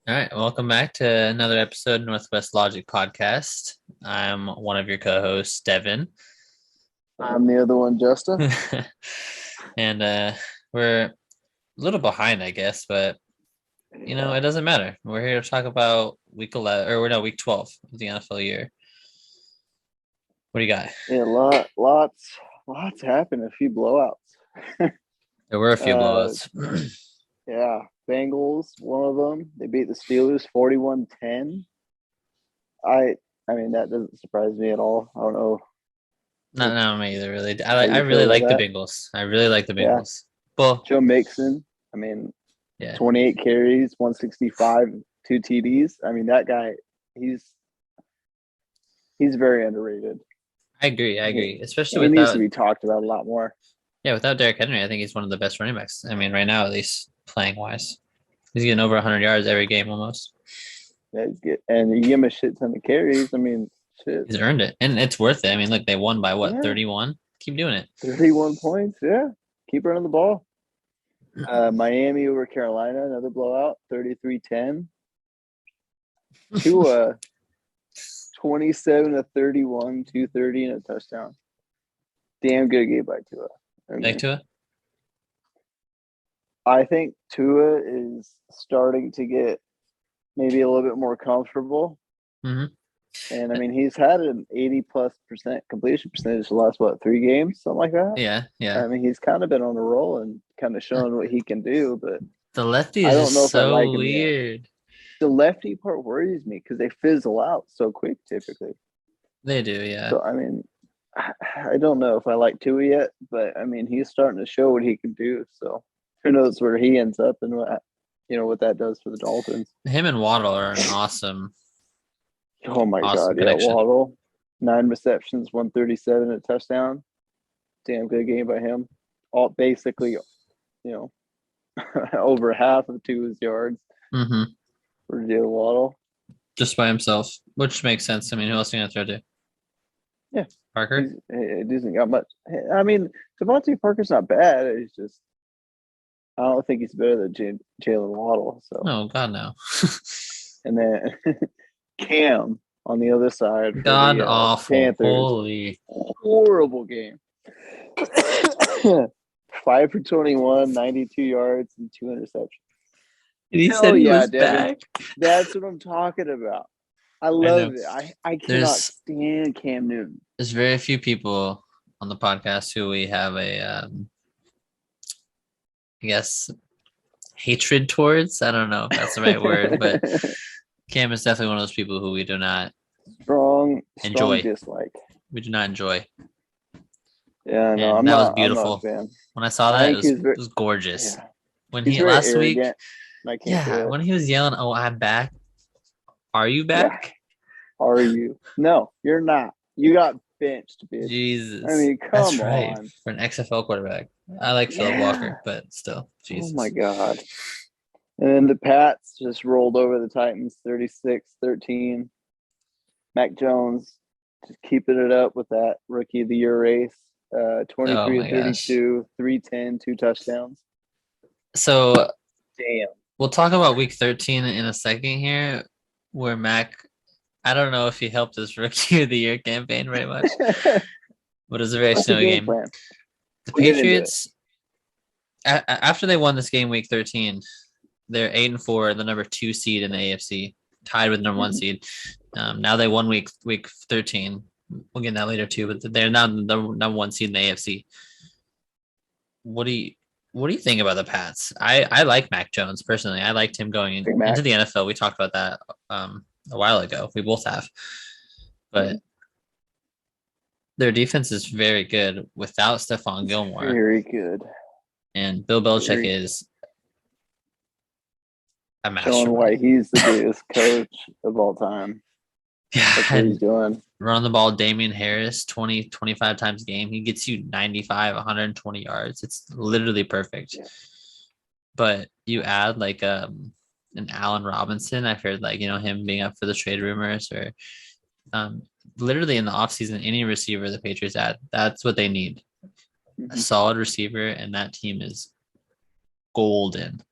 All right, welcome back to another episode of Northwest Logic Podcast. I'm one of your co-hosts, Devin. I'm the other one, Justin. and we're a little behind, I guess, but it Yeah, doesn't matter. We're here to talk about week 11 or no, week 12 of the NFL year. What do you got? yeah, lots happened. A few blowouts. There were a few Uh, blowouts. yeah, Bengals, one of them. They beat the Steelers 41-10. I, I mean, that doesn't surprise me at all. I don't know Not me either, really. how I you really feel like the about Bengals. I really like the that. Yeah, Bengals. Well, Joe Mixon. I mean, yeah, 28 carries, 165, two TDs. I mean, that guy, he's he's very underrated. I agree. I He agree, especially he needs to without be talked about a lot more. without Derrick Henry. I think he's one of the best running backs. I mean, right now at least playing wise. He's getting over 100 yards every game almost. Yeah, he's good. And you give him a shit ton of carries. I mean, shit. He's earned it, and it's worth it. I mean, look, they won by what, Yeah, 31? Keep doing it. 31 points. Yeah. Keep running the ball. Miami over Carolina, another blowout, 33-10. Tua, 27-31, 230 and a touchdown. Damn good game by Tua. I Back mean, to it. I think Tua is starting to get maybe a little bit more comfortable. Hmm. And I mean, he's had an 80+% completion percentage the last, what, 3 games, something like that. Yeah, yeah. I mean, he's kind of been on a roll and kind of showing what he can do, but The lefty I is don't know just if I like so him yet. weird. The lefty part worries me because they fizzle out so quick typically. They do, yeah. So I mean, I don't know if I like Tua yet, but I mean he's starting to show what he can do. So who knows where he ends up and what that does for the Dolphins. Him and Waddle are an awesome, Oh my awesome God, yeah, connection. Waddle, 9 receptions, 137, a touchdown. Damn good game by him. All basically, know, over half of Tua's yards Hmm. for Jalen Waddle. Just by himself, which makes sense. I mean, who else are you gonna throw to? Yeah, Parker? he doesn't got much. I mean, Devontae Parker's not bad. It's just I don't think he's better than Jalen Waddle. So, No, God no. and then Cam on the other side for God the awful. Panthers, Holy. horrible game. 5 for 21, 92 yards, and 2 interceptions. He said Hell he yeah, was Devin. back. That's what I'm talking about. I I know. love it. I cannot There's stand Cam Newton. there's very few people on the podcast who we have a I guess hatred towards. I don't know if that's the right word, but Cam is definitely one of those people who we do not Strong enjoy. dislike. We do not enjoy. Yeah, no, And that was I'm not a beautiful. fan. When I saw I that, think he's it very, was gorgeous. yeah, When he's he very last week, arrogant, and I can't yeah, do it. when he was yelling, "Oh, I'm back. Are you Yeah, back?" are you? No, you're not. You got benched, bitch. I Jesus. mean, That's come right. on. For an XFL quarterback. I like Philip Yeah. Walker, but still, Oh my Jesus. God. And then the Pats just rolled over the Titans 36-13. Mac Jones just keeping it up with that rookie of the year race. Oh 23 to my gosh. 32, 310, two touchdowns. So Damn. we'll talk about week 13 in a second here, where Mac, I don't know if he helped his rookie of the year campaign very much, but it was a very What's the snowy game game. plan? The We'll get into it. Patriots, after they won this game week 13, they're 8-4, the number 2 seed in the AFC, tied with number 1 Mhm. seed. Now they won week 13. We'll get that later too, but they're now the number 1 seed in the AFC. What do you what do you think about the Pats? I like Mac Jones personally. I liked him going Big into Mac. the NFL. We talked about that a while ago. We both have, but Mhm. their defense is very good without Stephon It's Gilmore, very good. and Bill Belichick Very is a showing mastermind. why he's the greatest coach of all time. Yeah, That's what he's and doing. run the ball, Damian Harris, 20, 25 times a game. He gets you 95, 120 yards. It's literally perfect. Yeah. But you add like an Allen Robinson. I've heard like, him being up for the trade rumors or um literally in the offseason, any receiver the Patriots add, that's what they need. A Mhm. solid receiver, and that team is golden.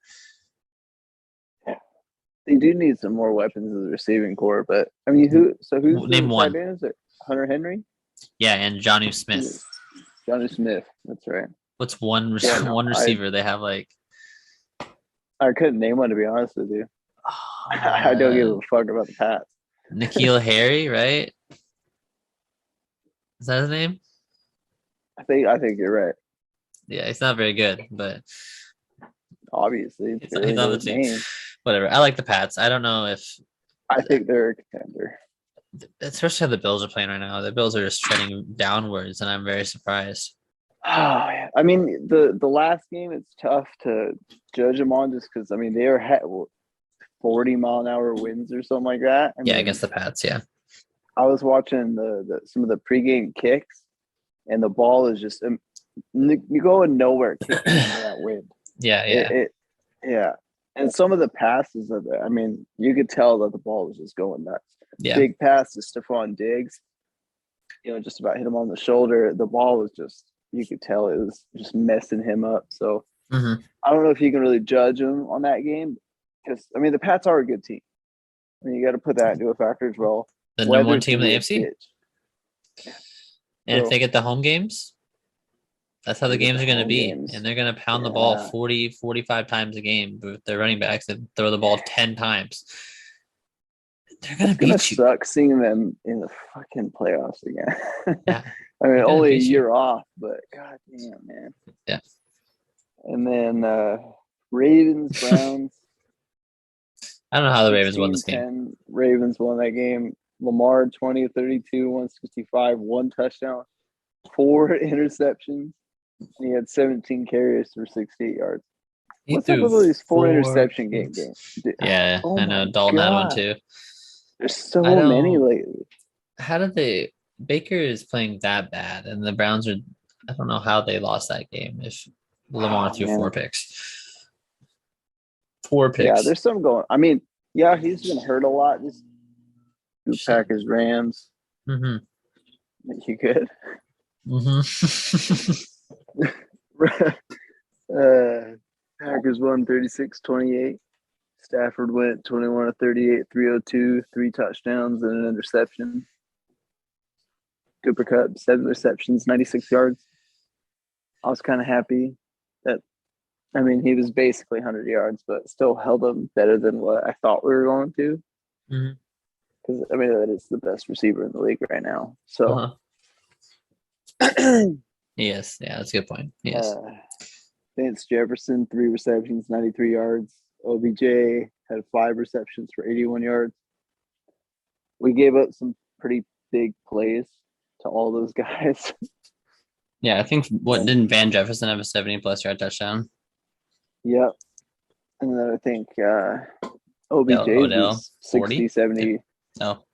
Yeah. They do need some more weapons in the receiving core, but I mean, who's Name the tight one. end? Is it Hunter Henry? Yeah, and Johnny Smith. Johnny Smith. That's right. What's one Yeah, no, one receiver they have like? I couldn't name one to be honest with you. I don't give Uh, a fuck about the Pats. Nikhil Harry, right? Is that his name? I think you're right. Yeah, he's not very good, but Obviously, he's barely on know the his team. name. Whatever. I like the Pats. I don't know if, I think they're a contender. especially how the Bills are playing right now. The Bills are just trending downwards, and I'm very surprised. Oh, yeah. I mean, the last game, it's tough to judge them on just because I mean they are 40-mile-an-hour winds or something like that. I Yeah, mean, against the Pats. Yeah. I was watching some of the pregame kicks, and the ball is just you go nowhere kicking into that wind. Yeah, It, yeah, it yeah, and some of the passes of it, I mean, you could tell that the ball was just going nuts. yeah. Big pass to Stephon Diggs, just about hit him on the shoulder. The ball was just, you could tell it was just messing him up. So hmm I don't know if you can really judge him on that game because I mean the Pats are a good team. I mean you got to put that into a factor as well. The number one Weather's team gonna in the be a AFC. bitch. And if So they get the home games, that's how the they get games the are going to home be. games. And they're going to pound the ball Yeah, 40, 45 times a game with their running backs and throw the ball 10 times. They're going it's to gonna beat you. suck seeing them in the fucking playoffs again. Yeah. I mean They're going to only a beat you. year off, but god damn man. Yeah. And then Ravens Browns I don't know how the Ravens won this game. 16-10. Ravens won that game. Lamar 20-32, 165, one touchdown, 4 interceptions. And he had 17 carries for 68 yards. He What's up threw with all these 4 four interception games? picks. Yeah, Oh I know. my Dalton had one god. too. There's I so many don't. lately. How did they? Baker is playing that bad, and the Browns are. I don't know how they lost that game if Lamar Oh threw four man. picks. Four Yeah, picks. there's some going. I mean, yeah, he's been hurt a lot. This Packers Rams. Mm-hmm. You good? Mm-hmm. Packers won 36-28. Stafford went 21 of 38, 302, 3 touchdowns and an interception. Cooper Kupp, 7 receptions, 96 yards. I was kind of happy that, I mean, he was basically 100 yards, but still held them better than what I thought we were going to. Mm-hmm. Because, I mean, that is the best receiver in the league right now. So, Yes, yeah, that's a good point. Yes. Vance Jefferson, 3 receptions, 93 yards. OBJ had 5 receptions for 81 yards. We gave up some pretty big plays to all those guys. Yeah, I think what didn't Van Jefferson have a 70+ yard touchdown? Yep. And then I think OBJ Odell, was 60, 40? 70. No,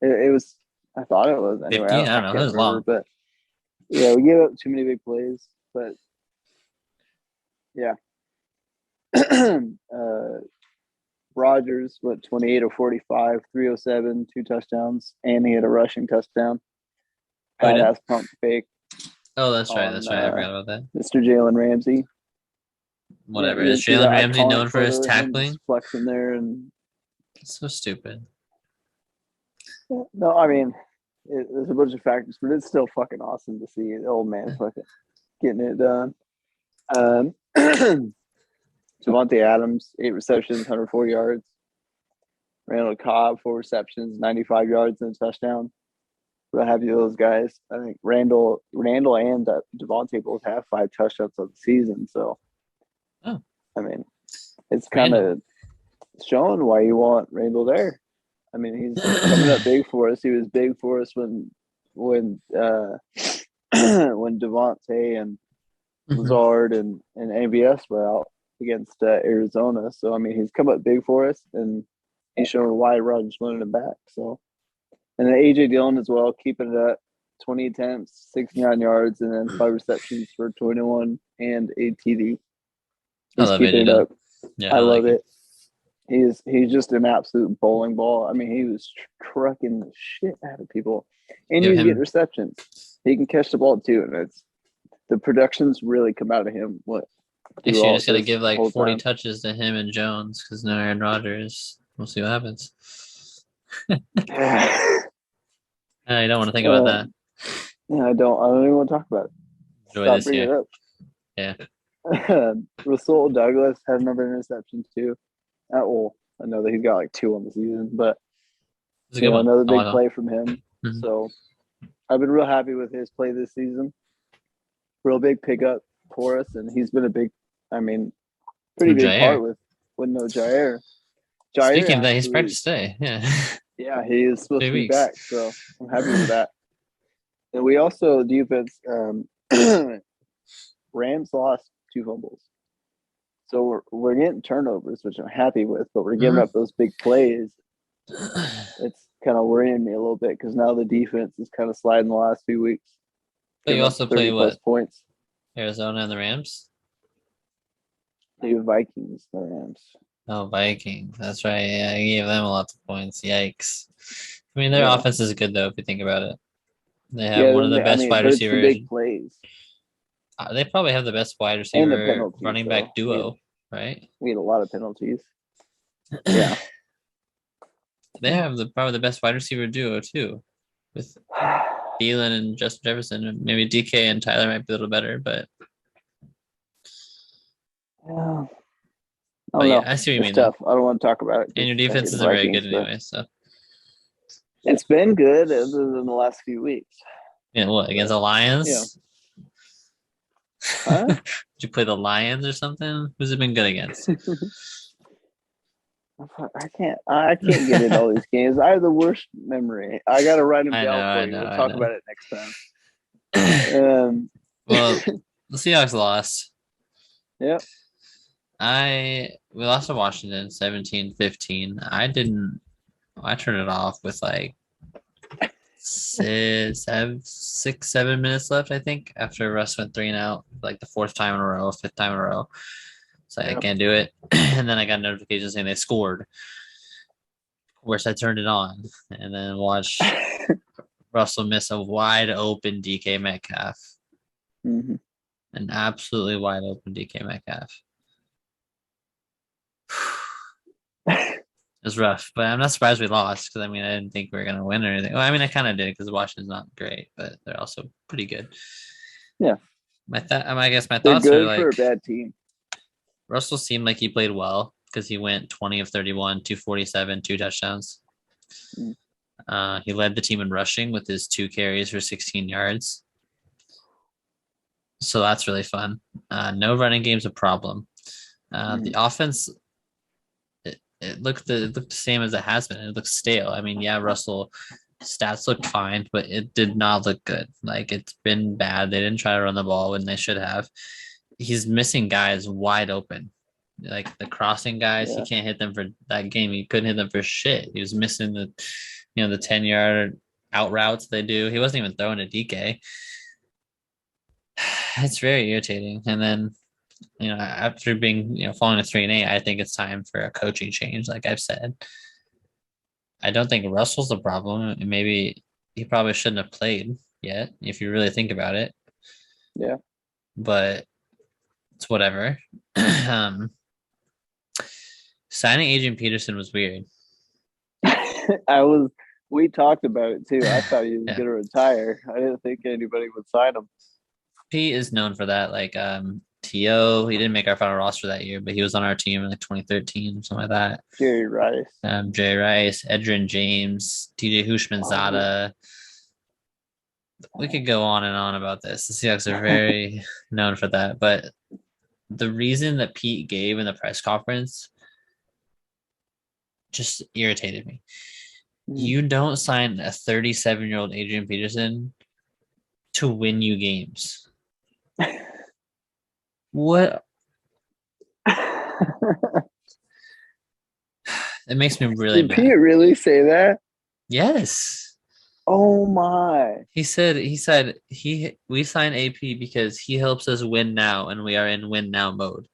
It was, I thought it was anyway. 50? I I don't know. It can't was remember, long. but yeah, we gave up too many big plays. But yeah. Rodgers went 28 of 45, 307, 2 touchdowns, and he had a rushing touchdown. Oh, he did? Badass pump fake Oh, that's right. on That's right. I forgot about that. Mr. Jalen Ramsey. Whatever. You Is didn't see Jalen that Ramsey iconic known for his photo of him tackling? just flexing there, and So stupid. no, I mean, there's a bunch of factors, but it's still fucking awesome to see the old man fucking getting it done. Devontae Adams, 8 receptions, 104 yards. Randall Cobb, 4 receptions, 95 yards and a touchdown. Real happy with those guys. I think Randall and Devontae both have 5 touchdowns of the season. So, Oh, I mean, it's kind of showing why you want Randall there. I mean, he's coming up big for us. He was big for us when when Devontae and Lazard and ABS were out against Arizona. So I mean, he's come up big for us, and he's showing why Rodgers wanted him back. So, and then AJ Dillon as well, keeping it up, 20 attempts, 69 yards, and then 5 receptions for 21 and a TD. He's keeping it up. Yeah, I love like it. He's just an absolute bowling ball. I mean, he was trucking the shit out of people, and Give he's him- getting receptions. He can catch the ball too, and it's the productions really come out of him. What Next year, you just got to this give the like whole 40 time. touches to him and Jones because no Aaron Rodgers. We'll see what happens. I don't want to think about that. Yeah, I don't even want to talk about it. Enjoy Stop this bringing year. it Yeah. up. Rasul Douglas had another interception too. Well, I know that he's got like 2 on the season, but It's a good one. another I big like play from him. Mhm. So I've been real happy with his play this season. Real big pickup for us, and he's been a big, I mean, pretty From big part Jair. with no Jair. Jair Speaking of that, he's actually, practice day. Yeah. yeah, he is supposed 2 to be weeks. back, so I'm happy with that. And we also defense Rams lost 2 fumbles. So we're getting turnovers, which I'm happy with, but we're giving up those big plays. It's kind of worrying me a little bit because now the defense is kind of sliding the last few weeks. But you also play 30 plus what? points. Arizona and the Rams? The Vikings, the Rams. Oh, Vikings. That's right. Yeah, I gave them a lot of points. Yikes. I mean, their Yeah. offense is good, though, if you think about it. They have one of the best wide but it's the receivers. big plays. They probably have the best wide And the receiver penalties, running back duo, right? We had a lot of penalties. Yeah. They have probably the best wide receiver duo, too, with Thielen and Justin Jefferson. And maybe DK and Tyler might be a little better, but Yeah. I but don't yeah, know. I see what you It's mean, though. tough. I don't want to talk about it. And your 'cause I defense hate the isn't very Vikings, good but anyway, so it's been good other than the last few weeks. yeah. What against the Lions? Yeah. Huh? Did you play the Lions or something? Who's it been good against? I can't get into all these games. I have the worst memory. I gotta write them I down know, for I you. know, We'll I talk know. about it next time. Well, the Seahawks lost. Yep. We lost to Washington 17-15. I turned it off with like 7 minutes left, I think, after Russ went 3 and out, like the 4th time in a row, 5th time in a row. So I can't do it. And then I got a notification saying they scored. Of course, I turned it on and then watched Russell miss a wide open DK Metcalf. Mm-hmm. An absolutely wide open DK Metcalf. It was rough, but I'm not surprised we lost because I mean I didn't think we were gonna win or anything. Well, I mean I kind of did because Washington's not great, but they're also pretty good. Yeah. I guess my They're thoughts are good for a like bad team. Russell seemed like he played well because he went 20 of 31, 247, 2 touchdowns. He led the team in rushing with his 2 carries for 16 yards. So that's really fun. No running game's a problem. The offense, it looked the same as it has been. It looks stale. I mean, yeah, Russell stats look fine, but it did not look good. Like it's been bad. They didn't try to run the ball when they should have. He's missing guys wide open. Like the crossing guys, he can't hit them for that game. He couldn't hit them for shit. He was missing the 10-yard out routes they do. He wasn't even throwing a DK. It's very irritating. And then, after being, falling to 3-8, I think it's time for a coaching change. Like I've said, I don't think Russell's the problem. Maybe he probably shouldn't have played yet, if you really think about it. Yeah. But it's whatever. Signing Adrian Peterson was weird. We talked about it too. I thought he was gonna retire. I didn't think anybody would sign him. He is known for that. Like T.O., he didn't make our final roster that year, but he was on our team in like 2013 or something like that. Jerry Rice. Edgerrin James, TJ Hushmanzada. We could go on and on about this. The Seahawks are very known for that. But the reason that Pete gave in the press conference just irritated me. You don't sign a 37-year-old Adrian Peterson to win you games. What? It makes me really mad. Did Pete really say that? Yes. Oh my. He said we sign AP because he helps us win now and we are in win now mode.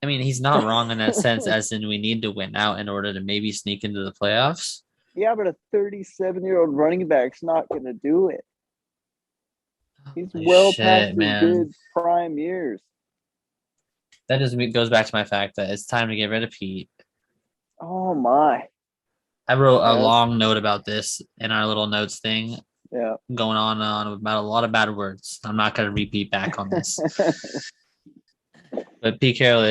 I mean, he's not wrong in that sense, as in we need to win out in order to maybe sneak into the playoffs. Yeah, but a 37-year-old running back's not going to do it. He's past his good prime years. That just goes back to my fact that it's time to get rid of Pete. Oh my. I wrote a Yes. long note about this in our little notes thing, Yeah. going on and on about a lot of bad words. I'm not going to repeat back on this. But Pete Carroll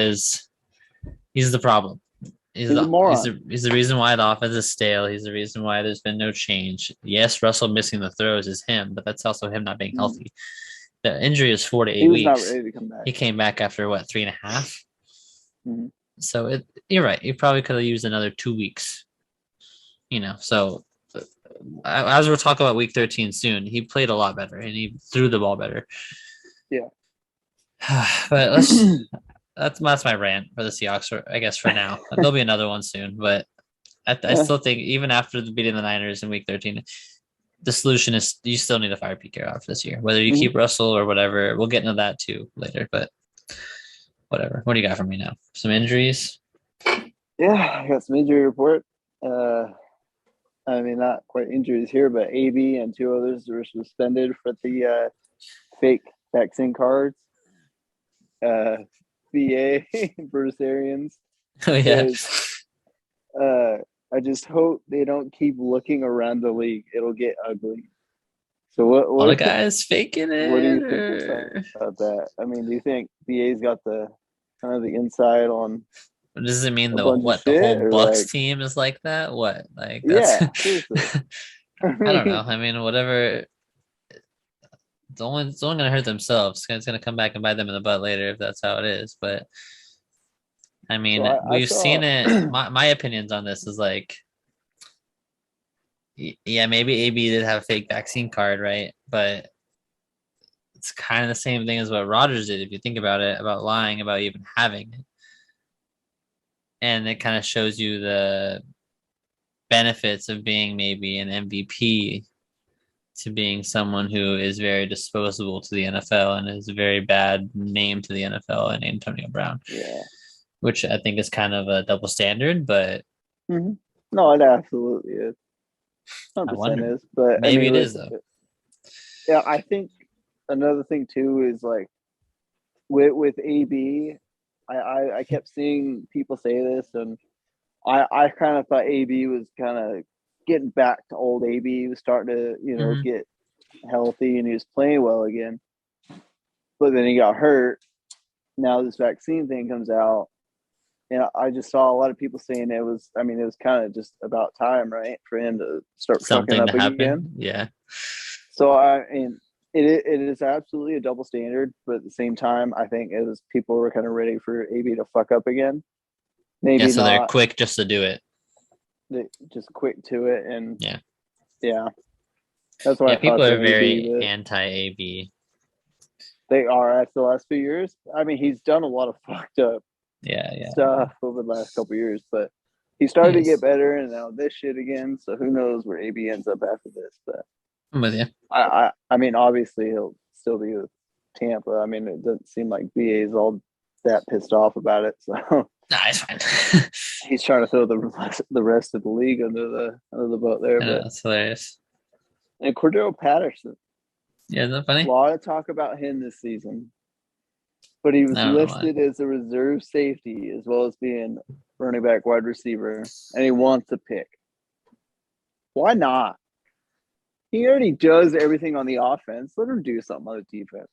he's the problem. He's a moron. He's the reason why the offense is stale. He's the reason why there's been no change. Yes, Russell missing the throws is him, but that's also him not being healthy. The injury is 4 to 8 He was weeks. not ready to come back. He came back after what, 3.5? Mm-hmm. So you're right. You probably could have used another 2 weeks. So as we'll talk about week 13 soon, he played a lot better and he threw the ball better. Yeah. But that's my rant for the Seahawks, I guess, for now. There'll be another one soon, but I still think even after beating the Niners in week 13, the solution is you still need to fire Pete Carroll after this year, whether you keep Russell or whatever. We'll get into that too later, but whatever. What do you got for me now? Some injuries? Yeah, I got some injury report. I mean, not quite injuries here, but AB and 2 others were suspended for the fake vaccine cards. BA, Bruce Arians. Oh, yeah. I just hope they don't keep looking around the league. It'll get ugly. So what All the guys faking it. What do you think about that? I mean, do you think BA's got the kind of the inside on? Does it mean the shit, whole Bucks team is like that? What? Like that's seriously. I don't know. I mean, whatever. It's only gonna hurt themselves. It's gonna come back and bite them in the butt later if that's how it is. But I mean, we've seen it. My opinions on this is like, yeah, maybe AB did have a fake vaccine card, right? But it's kind of the same thing as what Rodgers did, if you think about it, about lying about even having it. And it kind of shows you the benefits of being maybe an MVP to being someone who is very disposable to the NFL and is a very bad name to the NFL and Antonio Brown. Yeah. Which I think is kind of a double standard, but no, it absolutely is. 100% is, but maybe it is though. Yeah, I think another thing too is like with AB, I kept seeing people say this, and I kind of thought AB was kind of getting back to old AB. He was starting to get healthy and he was playing well again, but then he got hurt. Now this vaccine thing comes out. And I just saw a lot of people saying it was kind of just about time, right, for him to start fucking up again. Yeah. So it is absolutely a double standard, but at the same time, I think it was people were kind of ready for AB to fuck up again. Maybe so they're quick just to do it. They just quick to it, and yeah. That's why people are very anti-AB. They are after the last few years. I mean, he's done a lot of fucked up stuff over the last couple of years, but he started to get better, and now this shit again. So who knows where AB ends up after this? But I'm with you. I mean, obviously he'll still be with Tampa. I mean, it doesn't seem like BA is all that pissed off about it. So nah, it's fine. He's trying to throw the rest of the league under the boat there. But that's hilarious. And Cordero Patterson. Yeah, isn't that funny? A lot of talk about him this season. But he was listed as a reserve safety as well as being running back, wide receiver, and he wants a pick. Why not? He already does everything on the offense. Let him do something on the defense.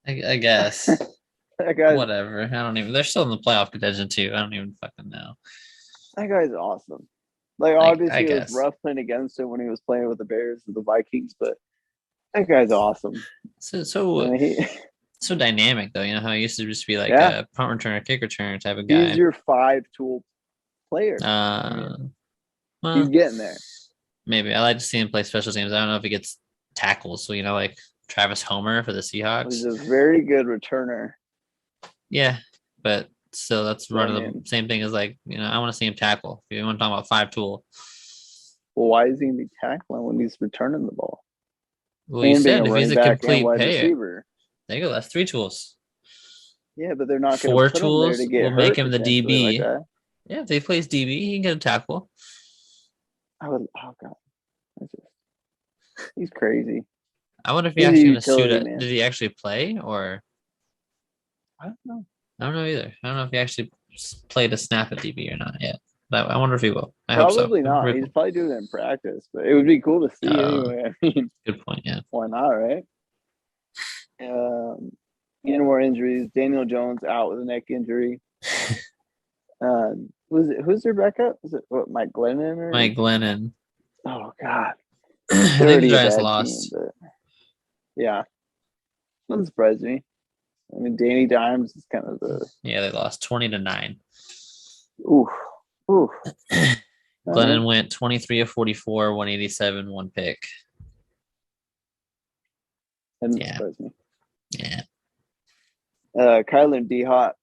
I guess. That guy, whatever. I don't even. They're still in the playoff contention too. I don't even fucking know. That guy's awesome. Like obviously, it was rough playing against him when he was playing with the Bears and the Vikings, but that guy's awesome. So dynamic though. You know how he used to just be like a punt returner, kick returner type of guy. He's your 5-tool player. He's getting there. Maybe I like to see him play special teams. I don't know if he gets tackles. So like Travis Homer for the Seahawks. He's a very good returner. Yeah, but still, that's the same thing as I want to see him tackle. If you want to talk about 5-tool. Well, why is he going to be tackling when he's returning the ball? Well, you said if he's a complete player. There you go. That's 3 tools. Yeah, but they're not going to 4 tools. We'll make him the DB. Like if he plays DB, he can get a tackle. Oh God, he's crazy. I wonder if he's actually going to suit it. Did he actually play or? I don't know. I don't know either. I don't know if he actually played a snap at DB or not yet. But I wonder if he will. I hope so. Probably not. Very He's cool. probably doing it in practice, but it would be cool to see anyway. I mean, Good point. Yeah. why not, right? Any more injuries? Daniel Jones out with a neck injury. Who's their backup? Is it what, Mike Glennon or? Mike Glennon. Oh God, I they're think the already a Giants bad team, lost. but yeah, doesn't surprise me. I mean, Danny Dimes is kind of the Yeah, they lost 20-9. oof, oof. All right. Glennon went 23 of 44, 187, one pick. Doesn't Yeah. surprise me. Yeah. Kyler and D Hop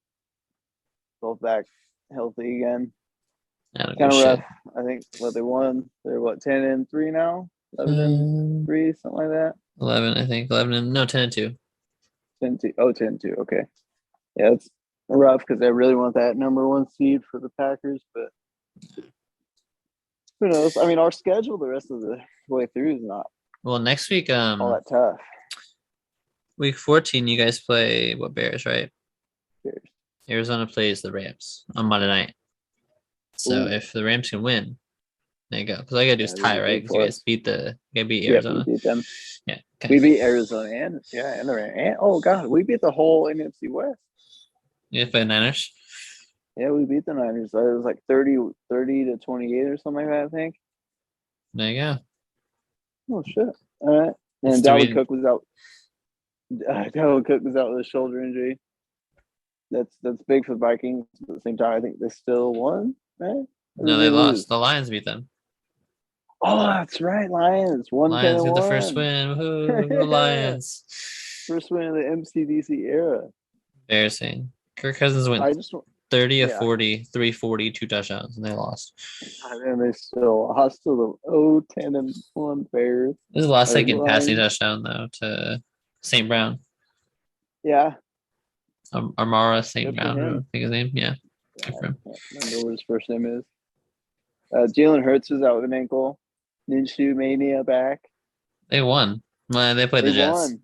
both back healthy again. Not a Kind good of shit. rough. I think what they won. They're what 10-3 now, 11-3, something like that. 11, I think. 11 and no, 10-2. 10-2. Oh, 10-2. Okay. Yeah, it's rough because I really want that number one seed for the Packers, but who knows? I mean, our schedule the rest of the way through is not Well, next week, all that tough. week 14, you guys play what Bears, right? Bears. Arizona plays the Rams on Monday night. So Ooh. if the Rams can win, there you go. Because all you gotta do is Yeah, that'd tie, be right? big Because you for guys us. beat Yep, we Arizona. beat them. Yeah. We Okay. beat Arizona and the Rams. And, oh God, we beat the whole NFC West. You guys play the Niners. Yeah, we beat the Niners. It was like 30-28 or something like that, I think. There you go. Oh shit! All right, It's and Dalvin 3. Cook was out. Dalvin Cook was out with a shoulder injury. That's big for the Vikings. But at the same time, I think they still won, right? Or No, did they they lost. lose? The Lions beat them. Oh, that's right, Lions. 110 Lions and get the first 1. win. Woohoo! Go Lions. First win of the MCDC era. Embarrassing. Kirk Cousins went I just 30 of yeah. 40, 340, 2 touchdowns, and they lost. And they still lost to the 10-1 Bears. This is the last Or second passing Lions. touchdown though to St. Brown. Yeah, Armara St. good for Brown, I him. think his name. Yeah, Yeah, good for him. I can't remember what his first name is. Jalen Hurts was out with an ankle. Minshew Mania back. They won. Well, they played They the Jets. won.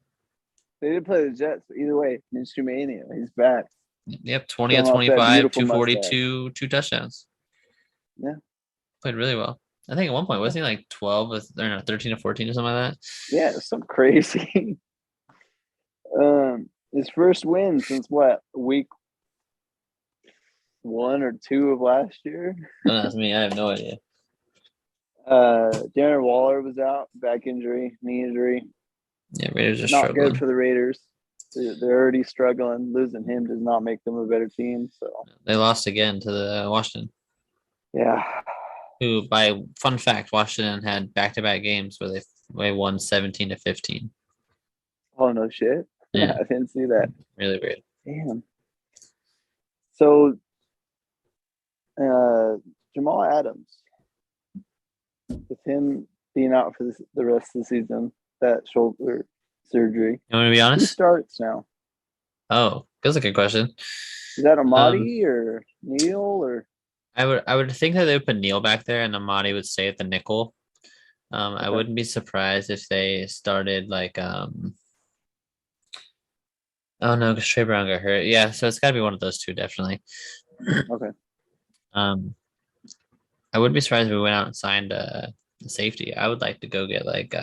They did play the Jets, but either way, Minshew Mania. He's back. Yep, 20 of Showing off that 25, beautiful mustache. 242, 2 touchdowns. Yeah. Played really well. I think at one point wasn't he like 12 or no, 13 or 14 or something like that? Yeah, it's something crazy. His first win since what, week 1 or 2 of last year? Don't ask me. I have no idea. Darren Waller was out, back injury, knee injury. Yeah, Raiders are Not struggling. good for the Raiders. They're already struggling. Losing him does not make them a better team. So They lost again to the Washington. yeah. Who, by fun fact, Washington had back-to-back games where they won 17-15. Oh no shit. Yeah, I didn't see that. really weird. Damn. So Jamal Adams, with him being out for the rest of the season, that shoulder surgery, You want me to be who honest? starts now? Oh, that's a good question. Is that Amadi or Neil or? I would think that they would put Neil back there and Amadi would stay at the nickel. I Okay. wouldn't be surprised if they started like oh no, because Trey Brown got hurt. Yeah, so it's gotta be one of those two, definitely. Okay. I wouldn't be surprised if we went out and signed a safety. I would like to go get like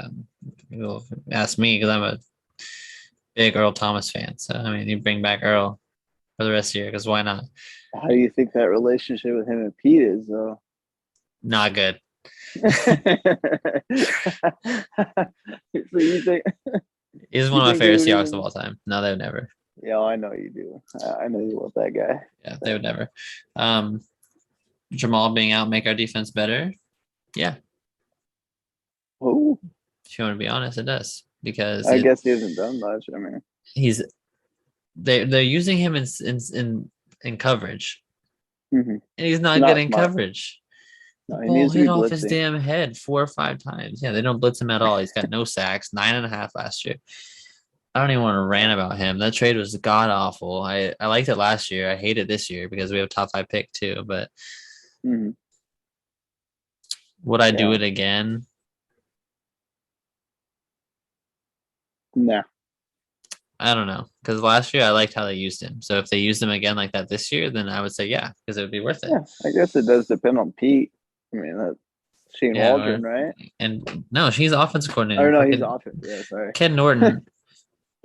people ask me because I'm a big Earl Thomas fan. So I mean, you bring back Earl for the rest of the year because why not? How do you think that relationship with him and Pete is, though? Not good. So you think He's you one of my think they favorite would Seahawks of even? all time. No, they would never. Yeah, I know you do. I know you want that guy. Yeah, they would never. Jamal being out make our defense better. Yeah, Oh, if you want to be honest, it does because I guess he hasn't done much. I mean, he's they're using him in coverage, mhm. and he's not Not getting smart. coverage. The No, he ball needs to hit be off his blitzing. damn head 4 or 5 times. Yeah, they don't blitz him at all. He's got no sacks, 9.5 last year. I don't even want to rant about him. That trade was god awful. I liked it last year. I hate it this year because we have a top 5 pick too. But Mhm. would I do Yeah. it again? Nah. I don't know, because last year I liked how they used him. So if they used him again like that this year, then I would say yeah, because it would be worth it. Yeah, I guess it does depend on Pete. I mean, that's Shane Yeah, Waldron, right? and no, she's offensive Or coordinator. no, he's Fucking off it. Yeah, sorry. Ken Norton.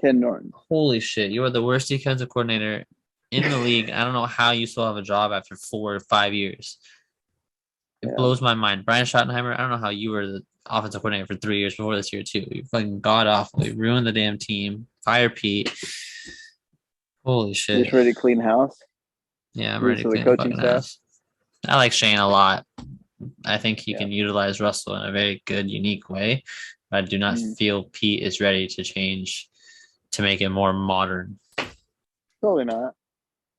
Ken Norton. Holy shit, you are the worst defensive coordinator in the league. I don't know how you still have a job after 4 or 5 years. It Yeah. blows my mind. Brian Schottenheimer, I don't know how you were the offensive coordinator for 3 years before this year too. You fucking god awful. You ruined the damn team. Fire Pete. Holy You shit. just ready to clean house? Yeah, I'm This ready to for the clean the coaching fucking staff. house. I like Shane a lot. I think he Yeah. can utilize Russell in a very good, unique way. But I do not feel Pete is ready to change to make it more modern. Probably not.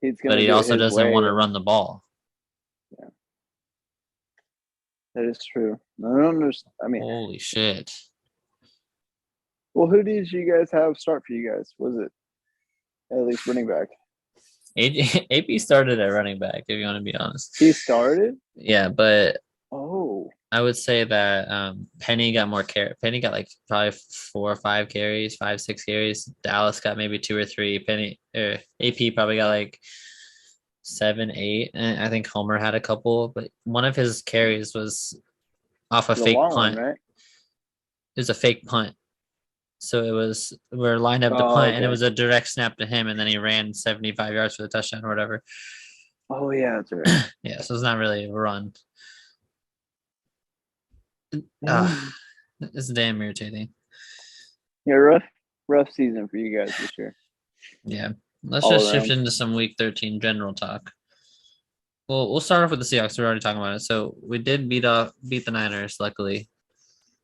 He's But gonna he do it also his doesn't way. want to run the ball. Yeah, that is true. I don't understand. I mean, Holy shit. well, who did you guys have start for you guys? Was it at least running back? AP started at running back, if you want to be honest. He started? Yeah, but Oh. I would say that Penny got more care. Penny got like probably 4 or 5 carries, 5, 6 carries. Dallas got maybe 2 or 3. AP probably got like 7, 8. And I think Homer had a couple, but one of his carries was off a The fake long punt. one, right? It was a fake punt. So we're lined up to Oh, punt, and it okay. was a direct snap to him, and then he ran 75 yards for the touchdown or whatever. Oh yeah, that's right. Yeah, so it's not really a run. Yeah. It's damn irritating. Yeah, rough season for you guys this year. Yeah. Let's All just shift around. into some week 13 general talk. Well, we'll start off with the Seahawks. We're already talking about it. So we did beat the Niners, luckily,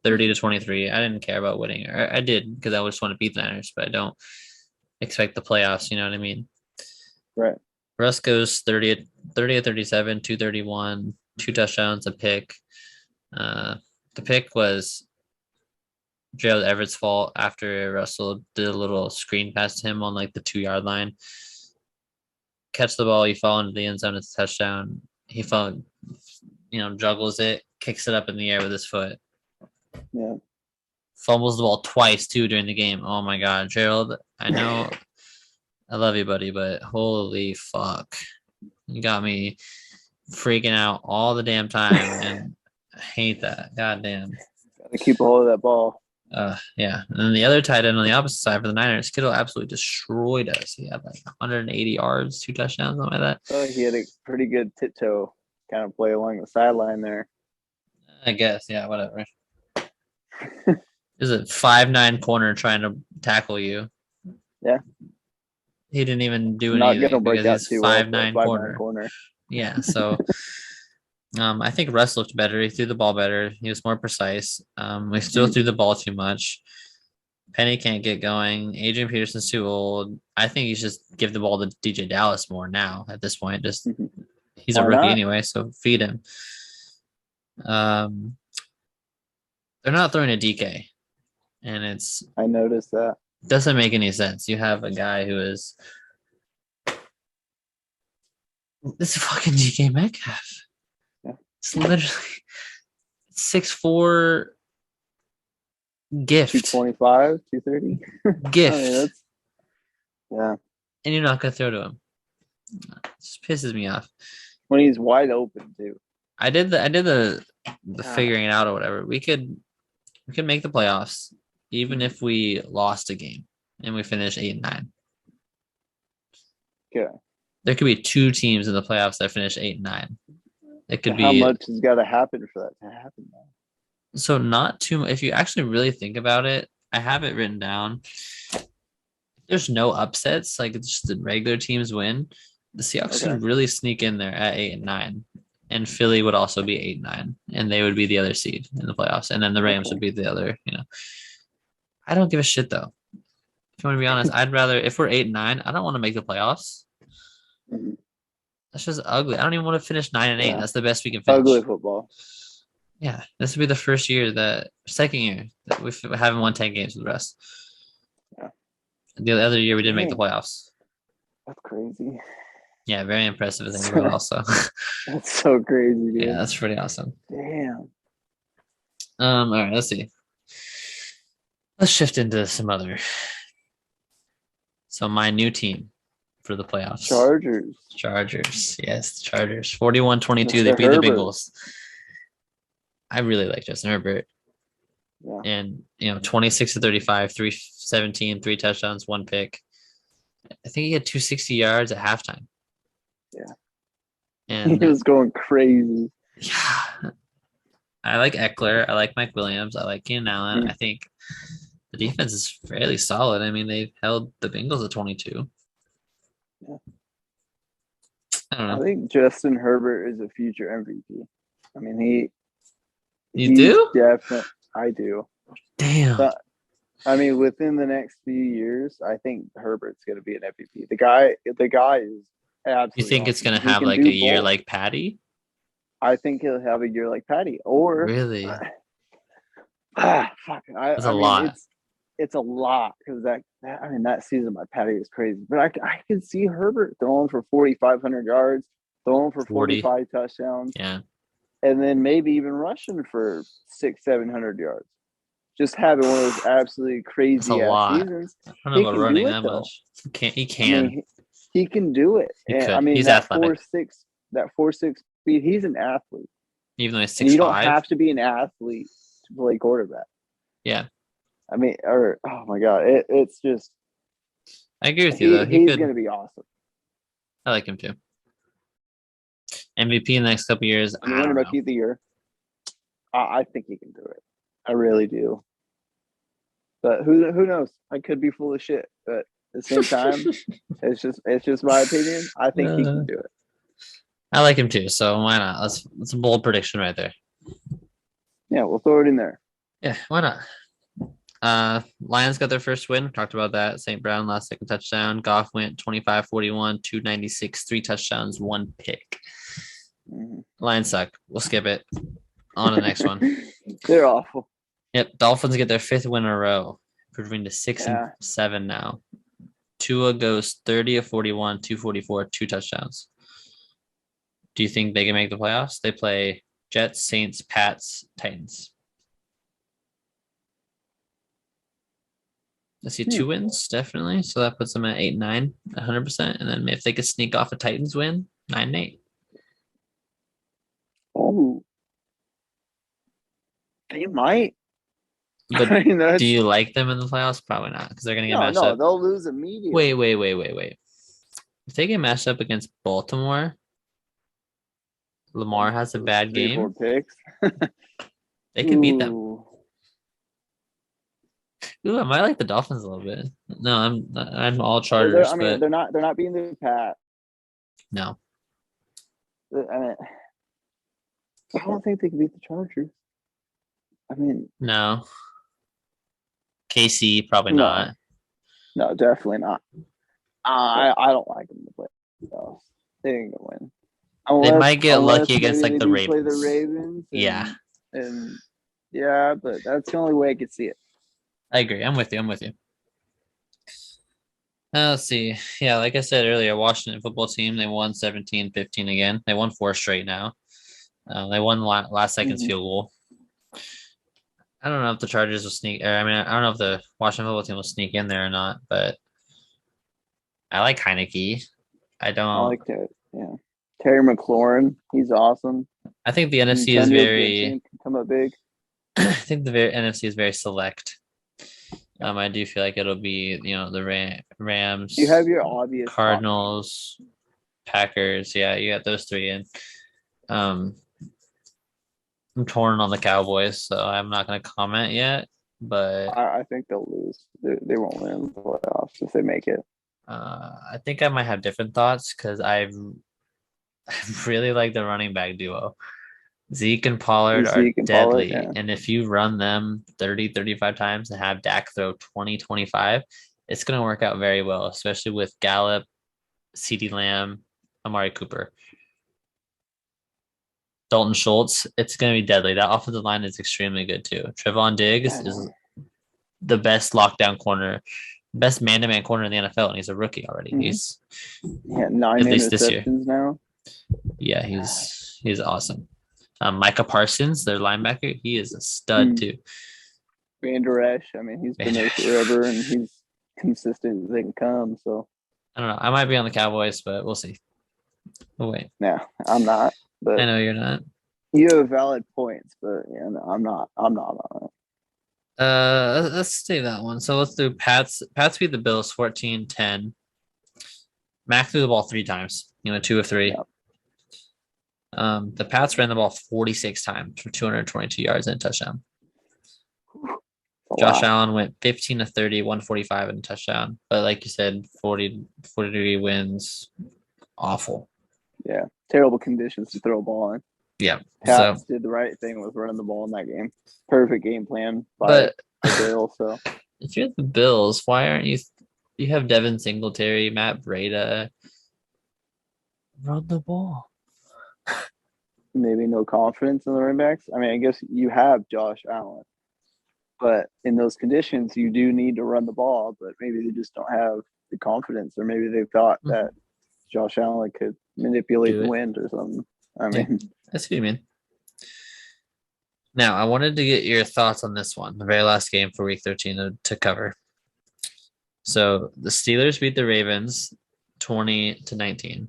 30-23. I didn't care about winning. I did because I just want to beat the Niners, but I don't expect the playoffs, you know what I mean? Right. Russ goes 30-37, 231, 2 touchdowns, a pick. The pick was Gerald Everett's fault after Russell did a little screen pass to him on like the 2 yard line. Catch the ball, you fall into the end zone, it's a touchdown. He juggles it, kicks it up in the air with his foot. Yeah. Fumbles the ball twice too during the game. Oh my god, Gerald, I know I love you, buddy, but holy fuck. You got me freaking out all the damn time, and I hate that. God damn. Gotta keep a hold of that ball. Yeah. And then the other tight end on the opposite side for the Niners, Kittle absolutely destroyed us. He had like 180 yards, 2 touchdowns, something like that. Oh, he had a pretty good tiptoe kind of play along the sideline there. I guess, yeah, whatever. Is it 5'9" corner trying to tackle you? Yeah. He didn't even do Not anything gonna break because out he's too well 5'9" for a 5'9" corner. corner. Yeah, so I think Russ looked better. He threw the ball better. He was more precise. We still threw the ball too much. Penny can't get going. Adrian Peterson's too old. I think you should just give the ball to DJ Dallas more now at this point. Just he's a Why rookie not? anyway, so feed him. They're not throwing a DK, and I noticed that. doesn't make any sense. You have a guy who is this fucking DK Metcalf. Yeah. It's literally 6'4" gift. 225, 230. Gift. I mean, yeah. And you're not gonna throw to him. It just pisses me off. When he's wide open too. I did the figuring it out or whatever. We could make the playoffs even if we lost a game and we finish 8-9. Okay. There could be 2 teams in the playoffs that finish 8-9. It could How be much has got to happen for that to happen now? so not too much. If you actually really think about it, I have it written down. There's no upsets, like it's just the regular teams win. The Seahawks could really sneak in there at 8-9, and Philly would also be 8-9, and they would be the other seed in the playoffs, and then the Rams would be the other. I don't give a shit though. If you want to be honest, I'd rather if we're 8-9, I don't want to make the playoffs. That's just ugly. I don't even want to finish 9-8. Yeah. That's the best we can finish. Ugly football. Yeah, this would be the second year that we haven't won 10 games with the rest. Yeah. The other year we did make the playoffs. That's crazy. Yeah, very impressive to think about also. That's so crazy, dude. Yeah, that's pretty awesome. Damn. All right, let's see. Let's shift into some other So my new team for the playoffs. Chargers. Yes, Chargers. 41-22. They Mr. beat the Herbert. Bengals. I really like Justin Herbert. Yeah. And 26-35, 317, 3 touchdowns, 1 pick. I think he had 260 yards at halftime. Yeah. And he was going crazy. yeah. I like Eckler. I like Mike Williams. I like Keenan Allen. I think the defense is fairly solid. I mean, they've held the Bengals at 22. Yeah. I don't know. I think Justin Herbert is a future MVP. I mean, You do? Definitely. I do. Damn. But, I mean, within the next few years, I think Herbert's going to be an MVP. The guy is absolutely. You think it's awesome. going to have like a year both. like Patty? I think he'll have a year like Patty. Or really? Fuck. That's a lot. It's a lot because that season by Patty was crazy. But I can see Herbert throwing for 4,500 yards, throwing for 45 touchdowns. Yeah. And then maybe even rushing for 600-700 yards. Just having one of those absolutely crazy seasons. I don't know about running that much. He can. I mean, he can do it. He's athletic. 4.6 speed, he's an athlete. Even though he's 6'5". You don't have to be an athlete to play quarterback. Yeah. I mean, oh my God. It's just. I agree with you, though. He's going to be awesome. I like him too. MVP in the next couple years. I mean, rookie of the year. I think he can do it. I really do. But who knows? I could be full of shit. But at the same time, it's just my opinion. I think he can do it. I like him too. So why not? That's a bold prediction right there. Yeah, we'll throw it in there. Yeah, why not? Lions got their first win. Talked about that. St. Brown last second touchdown. Goff went 25-41, 296, 3 touchdowns, 1 pick. Mm-hmm. Lions suck. We'll skip it. On to the next one. They're awful. Yep. Dolphins get their 5th win in a row, improving to 6-7 now. Tua goes 30-41, 244, 2 touchdowns. Do you think they can make the playoffs? They play Jets, Saints, Pats, Titans. I see 2 wins, definitely. So that puts them at 8-9, 100%. And then if they could sneak off a Titans win, 9-8. Oh. They might. But do you like them in the playoffs? Probably not, because they're going to get matched up. No, they'll lose immediately. Wait. If they get matched up against Baltimore, Lamar has a bad game. 4 picks. They can beat them. Ooh, I might like the Dolphins a little bit. No, I'm all Chargers. They're not being the Pat. No. I mean, I don't think they can beat the Chargers. I mean, no. KC probably not. No, definitely not. I don't like them to play. No, they ain't gonna win. They might get lucky against like the Ravens. Play the Ravens. But that's the only way I could see it. I agree. I'm with you. Let's see. Yeah, like I said earlier, Washington football team, they won 17-15 again. They won 4 straight now. They won last second's field goal. I don't know if the Chargers will sneak. I don't know if the Washington football team will sneak in there or not, but I like Heineke. I like that. Yeah. Terry McLaurin, he's awesome. I think the NFC is very come up big. I think the NFC is very select. I do feel like it'll be the Rams. You have your obvious Cardinals, Packers. Yeah, you got those 3 in. I'm torn on the Cowboys, so I'm not going to comment yet. But I think they'll lose. They won't win the playoffs if they make it. I think I might have different thoughts because I really like the running back duo. Zeke and Pollard are deadly. And if you run them 30, 35 times and have Dak throw 20, 25, it's going to work out very well, especially with Gallup, CeeDee Lamb, Amari Cooper. Dalton Schultz, it's going to be deadly. That offensive line is extremely good too. Trevon Diggs is the best lockdown corner, best man-to-man corner in the NFL, and he's a rookie already. He's 9 interceptions now. Yeah, he's awesome. Micah Parsons, their linebacker, he is a stud too. Van Der Esch, he's been there forever, and consistent as they can come. So I don't know. I might be on the Cowboys, but we'll see. Oh wait, yeah, I'm not. But I know you're not. you have valid points, but yeah, no, I'm not. I'm not on it. Let's save that one. So let's do Pats. Pats beat the Bills 14-10. Mac threw the ball 3 times, 2 of 3. Yeah. The Pats ran the ball 46 times for 222 yards and a touchdown. Josh Allen went 15 of 30, 145 and a touchdown. But like you said, 40-degree winds, awful. Yeah, terrible conditions to throw a ball in. Yeah. Pats did the right thing with running the ball in that game. Perfect game plan by the Bills. So if you're the Bills, why aren't you? You have Devin Singletary, Matt Breida. Run the ball. Maybe no confidence in the running backs. I mean, I guess you have Josh Allen, but in those conditions, you do need to run the ball. But maybe they just don't have the confidence, or maybe they thought that Josh Allen could manipulate the wind or something. I mean, that's what you mean. Now, I wanted to get your thoughts on this one, the very last game for Week 13 to cover. So the Steelers beat the Ravens 20-19.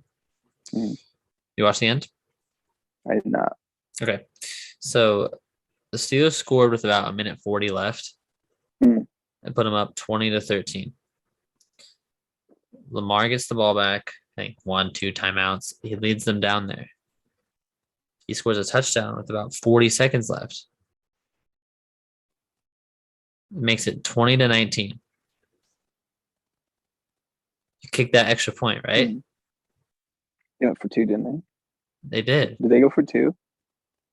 You watched the end? I did not. Okay. So the Steelers scored with about 1:40 left and put them up 20-13. Lamar gets the ball back, I think 1-2 timeouts. He leads them down there. He scores a touchdown with about 40 seconds left. It makes it 20-19. You kicked that extra point, right? They went for 2, didn't they? They did. Did they go for 2?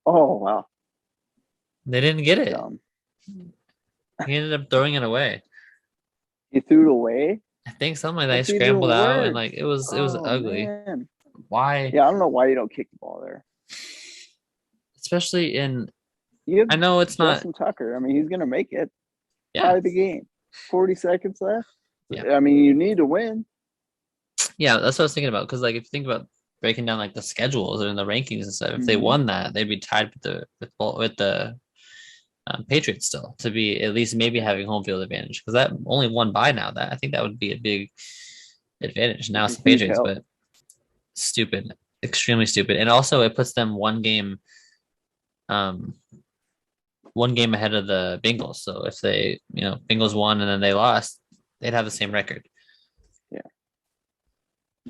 Oh, wow. They didn't get it. He ended up throwing it away. He threw it away? I think something like that. He scrambled out and it was ugly. Man. Why? Yeah, I don't know why you don't kick the ball there. Especially I know it's not Justin Tucker. I mean, he's gonna make it. Yeah. Tie the game. 40 seconds left. Yeah. I mean, you need to win. Yeah, that's what I was thinking about. Because if you think about breaking down the schedules and the rankings and stuff, if they won that, they'd be tied with the Patriots still to be at least maybe having home field advantage. Because that only one bye now. That I think that would be a big advantage. Now it's the Patriots, but stupid, extremely stupid, and also it puts them one game ahead of the Bengals. So if they, Bengals won and then they lost, they'd have the same record. Yeah.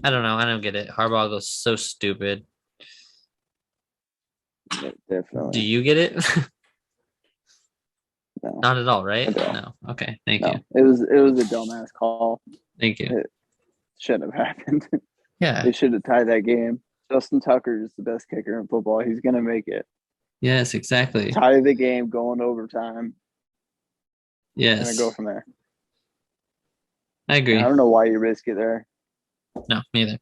I don't know. I don't get it. Harbaugh goes so stupid. Yeah, definitely. Do you get it? No. Not at all, right? No. Okay. Thank you. It was a dumbass call. Thank you. It shouldn't have happened. Yeah. They should have tied that game. Justin Tucker is the best kicker in football. He's gonna make it. Yes, exactly. Tie the game, going overtime. Yes. And go from there. I agree. I don't know why you risk it there. No, me either.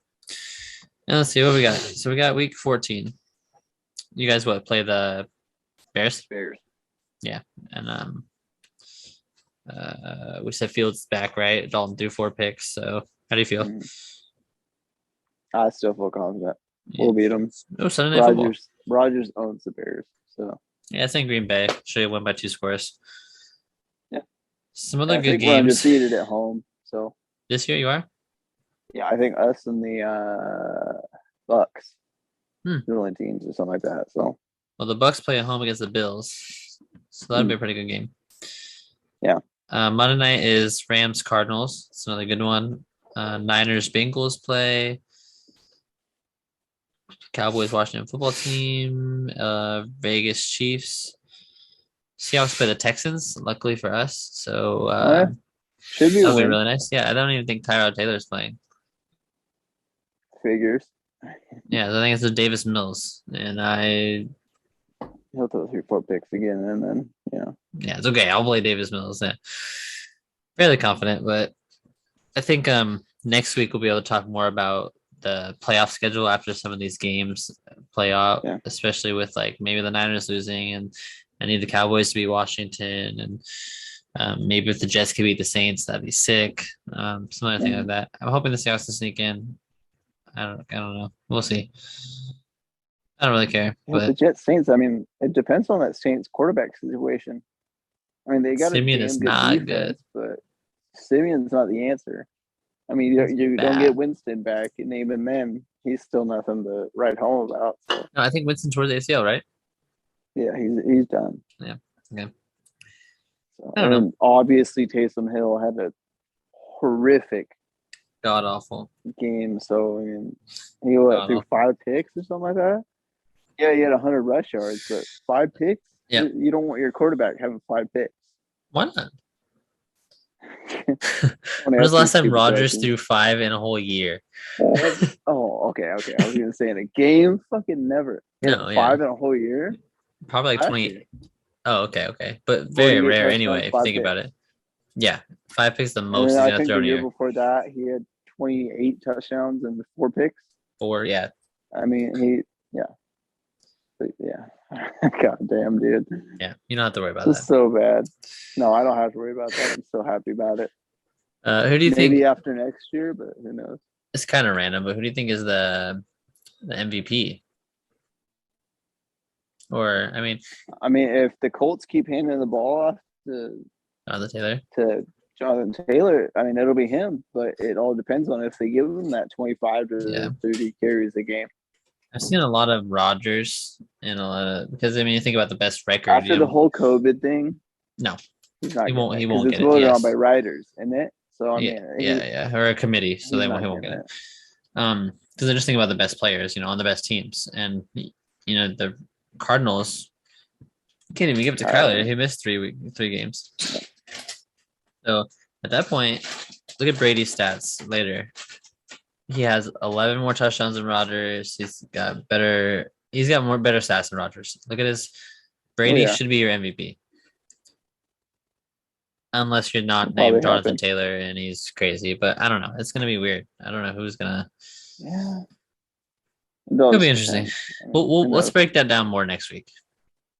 And let's see what we got. So we got week 14. You guys play the Bears? Bears. Yeah. And we said Fields back, right? Dalton threw 4 picks. So how do you feel? I still feel confident. We'll beat them. Oh, Sunday Night Football. Rogers owns the Bears. So yeah, it's in Green Bay. Should have won by 2 scores. Yeah. Some other good games. We're undefeated at home. So this year you are? Yeah, I think us and the Bucks. The only teams or something like that. So well, the Bucks play at home against the Bills. So that'd be a pretty good game. Yeah. Monday night is Rams Cardinals. It's another good one. Niners Bengals play. Cowboys Washington football team. Vegas Chiefs. Seahawks play the Texans. Luckily for us, so should be that'll be really nice. Yeah, I don't even think Tyrod Taylor's playing. Figures. Yeah, I think it's the Davis Mills, and he'll throw 3-4 picks again, and then yeah, it's okay. I'll play Davis Mills. Yeah. Fairly confident, but I think next week we'll be able to talk more about the playoff schedule after some of these games play out, especially with maybe the Niners losing, and I need the Cowboys to beat Washington, and maybe if the Jets could beat the Saints, that'd be sick. Some other thing like that. I'm hoping the Seahawks can sneak in. I don't know. We'll see. I don't really care. But the Jets Saints, I mean, it depends on that Saints quarterback situation. I mean, they got Simeon is not defense, good, but Simeon's not the answer. I mean, you don't bad. get Winston back, and even then, he's still nothing to write home about. So No, I think Winston tore the ACL, right? yeah, he's done. Yeah. Okay. So, I don't know. and obviously, Taysom Hill had a horrific God awful. game. So I mean, he went through 5 picks or something like that. Yeah, he had 100 rush yards, but 5 picks. Yeah. You don't want your quarterback having 5 picks. Why not? When was the last time Rodgers threw 5 in a whole year? Oh, okay. I was gonna say in a game, fucking never. No, 5 in a whole year. Probably like 20. Year. Oh, okay. But very rare anyway, if you think about it. Yeah, 5 picks the most he's I think thrown the year here. before that, he had 28 touchdowns and 4 picks. 4, yeah. I mean, But yeah. God damn, dude. Yeah, you don't have to worry about This that. is so bad. No, I don't have to worry about that. I'm so happy about it. Who do you think? Maybe after next year, but who knows? It's kind of random, but who do you think is the MVP? Or I mean, if the Colts keep handing the ball off to Jonathan Taylor, I mean, it'll be him. But it all depends on if they give him that 25 to 30 carries a game. I've seen a lot of Rodgers and a lot of because I mean, you think about the best record after the whole COVID thing. No, he's not. He won't get it. It's voted on by writers, isn't it? So I mean, or a committee, so he won't get it. Because I just think about the best players, on the best teams, and the Cardinals can't even give it to Kyler. He missed 3 games. So at that point, look at Brady's stats later. He has 11 more touchdowns than Rodgers. He's got better stats than Rodgers. Look at his Brady should be your MVP. Unless you're not named Jonathan Taylor and he's crazy. But I don't know. It's gonna be weird. I don't know who's gonna Yeah. It'll be interesting. Let's break that down more next week.